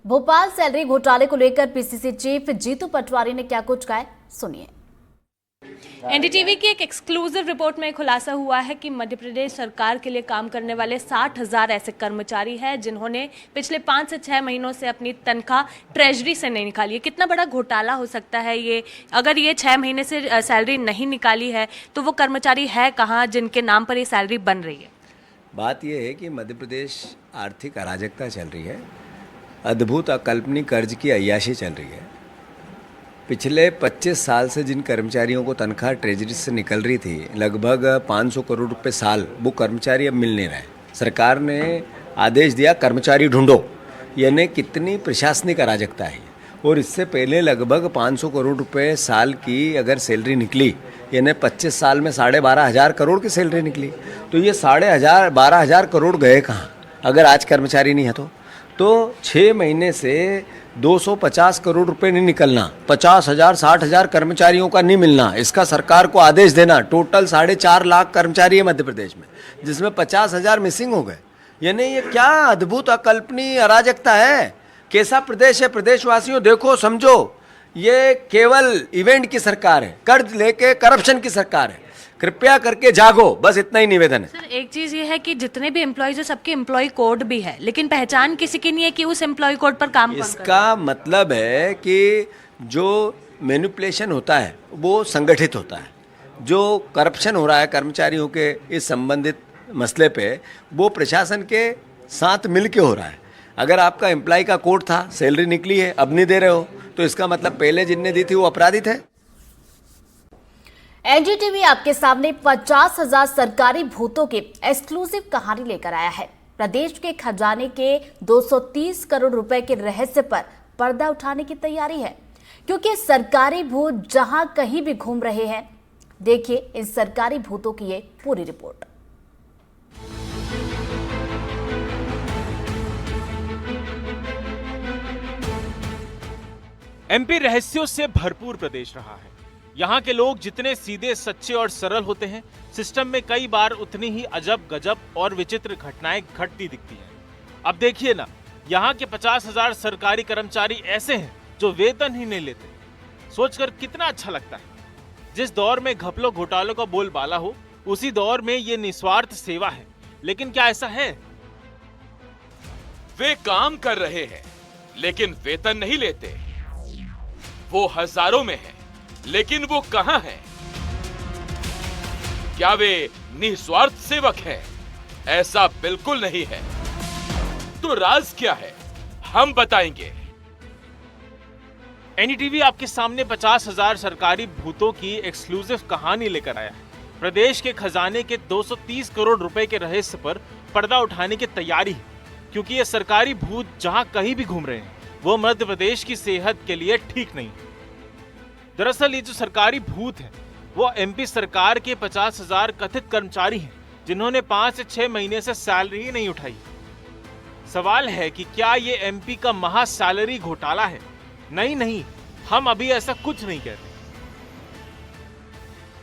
Bhopal salary घोटाले को लेकर पीसीसी चीफ जीतू पटवारी ने क्या कुछ कहा, सुनिए। एनडीटीवी की एक एक्सक्लूसिव रिपोर्ट में खुलासा हुआ है कि मध्य प्रदेश सरकार के लिए काम करने वाले 60,000 ऐसे कर्मचारी हैं जिन्होंने पिछले 5 से 6 महीनों से अपनी तनख्वाह ट्रेजरी से नहीं निकाली है। कितना बड़ा घोटाला हो सकता है ये? अगर ये 6 महीने से सैलरी नहीं निकाली है तो वो कर्मचारी है कहाँ जिनके नाम पर ये सैलरी बन रही है? बात यह है कि मध्य प्रदेश आर्थिक अराजकता चल रही है, अद्भुत अकल्पनीय कर्ज की अय्याशी चल रही है। पिछले 25 साल से जिन कर्मचारियों को तनख्वाह ट्रेजरी से निकल रही थी, लगभग 500 करोड़ रुपए साल, वो कर्मचारी अब मिल नहीं रहे। सरकार ने आदेश दिया कर्मचारी ढूंढो, यानी कितनी प्रशासनिक अराजकता है। और इससे पहले लगभग 500 करोड़ रुपए साल की अगर सैलरी निकली, यानी 25 साल में 12,500 करोड़ की सैलरी निकली, तो ये 12,500 करोड़ गए कहाँ अगर आज कर्मचारी नहीं है तो 6 महीने से 250 करोड़ रुपए नहीं निकलना, 50,000 60,000 कर्मचारियों का नहीं मिलना, इसका सरकार को आदेश देना। टोटल 4.5 लाख कर्मचारी है मध्य प्रदेश में, जिसमें 50,000 मिसिंग हो गए। यानी ये क्या अद्भुत अकल्पनीय अराजकता है। कैसा प्रदेश है? प्रदेशवासियों देखो समझो, ये केवल इवेंट की सरकार है, कर्ज लेके करप्शन की सरकार है। कृपया करके जागो, बस इतना ही निवेदन है। सर, एक चीज ये है कि जितने भी एम्प्लॉयज है सबके एम्प्लॉय कोड भी है, लेकिन पहचान किसी की नहीं है कि उस एम्प्लॉय कोड पर काम कौन कर रहा है। इसका मतलब है कि जो मैनिपुलेशन होता है वो संगठित होता है। जो करप्शन हो रहा है कर्मचारियों के इस संबंधित मसले पे, वो प्रशासन के साथ मिल के हो रहा है। अगर आपका एम्प्लॉय का कोड था, सैलरी निकली है, अब नहीं दे रहे हो, तो इसका मतलब पहले जिनने दी थी वो अपराधी थे। एनडीटीवी आपके सामने 50,000 सरकारी भूतों की एक्सक्लूसिव कहानी लेकर आया है। प्रदेश के खजाने के 230 करोड़ रुपए के रहस्य पर पर्दा उठाने की तैयारी है, क्योंकि सरकारी भूत जहां कहीं भी घूम रहे हैं। देखिए इन सरकारी भूतों की ये पूरी रिपोर्ट। एमपी रहस्यों से भरपूर प्रदेश रहा है। यहाँ के लोग जितने सीधे, सच्चे और सरल होते हैं, सिस्टम में कई बार उतनी ही अजब गजब और विचित्र घटनाएं घटती दिखती हैं। अब देखिए ना, यहाँ के 50,000 सरकारी कर्मचारी ऐसे हैं जो वेतन ही नहीं लेते। सोचकर कितना अच्छा लगता है। जिस दौर में घपलों घोटालों का बोलबाला हो, उसी दौर में ये निस्वार्थ सेवा है। लेकिन क्या ऐसा है? वे काम कर रहे हैं लेकिन वेतन नहीं लेते। वो हजारों में है लेकिन वो कहां हैं? क्या वे निस्वार्थ सेवक हैं? ऐसा बिल्कुल नहीं है। तो राज क्या है, हम बताएंगे। एनडीटीवी आपके सामने 50,000 सरकारी भूतों की एक्सक्लूसिव कहानी लेकर आया है। प्रदेश के खजाने के 230 करोड़ रुपए के रहस्य पर पर्दा उठाने की तैयारी है, क्योंकि ये सरकारी भूत जहां कहीं भी घूम रहे हैं, वो मध्य प्रदेश की सेहत के लिए ठीक नहीं। दरअसल ये जो सरकारी भूत हैं, वो एमपी सरकार के 50,000 कथित कर्मचारी हैं, जिन्होंने 5 से 6 महीने से सैलरी ही नहीं उठाई। सवाल है कि क्या ये एमपी का महा सैलरी घोटाला है? नहीं, हम अभी ऐसा कुछ नहीं कहते।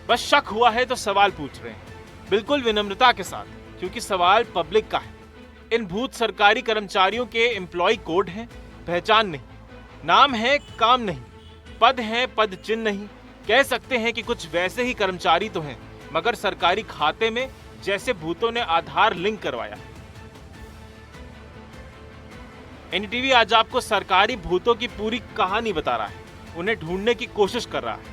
बस शक हुआ है तो सवाल पूछ रहे हैं, बिल्कुल विनम्रता के साथ, क्योंकि सवाल पब्लिक का है। इन भूत सरकारी कर्मचारियों के एम्प्लॉय कोड हैं, पहचान नहीं, नाम है, काम नहीं, पद हैं, पद चिन्ह नहीं। कह सकते हैं कि कुछ वैसे ही कर्मचारी तो हैं, मगर सरकारी खाते में जैसे भूतों ने आधार लिंक करवाया। एनडीटीवी आज आपको सरकारी भूतों की पूरी कहानी बता रहा है, उन्हें ढूंढने की कोशिश कर रहा है।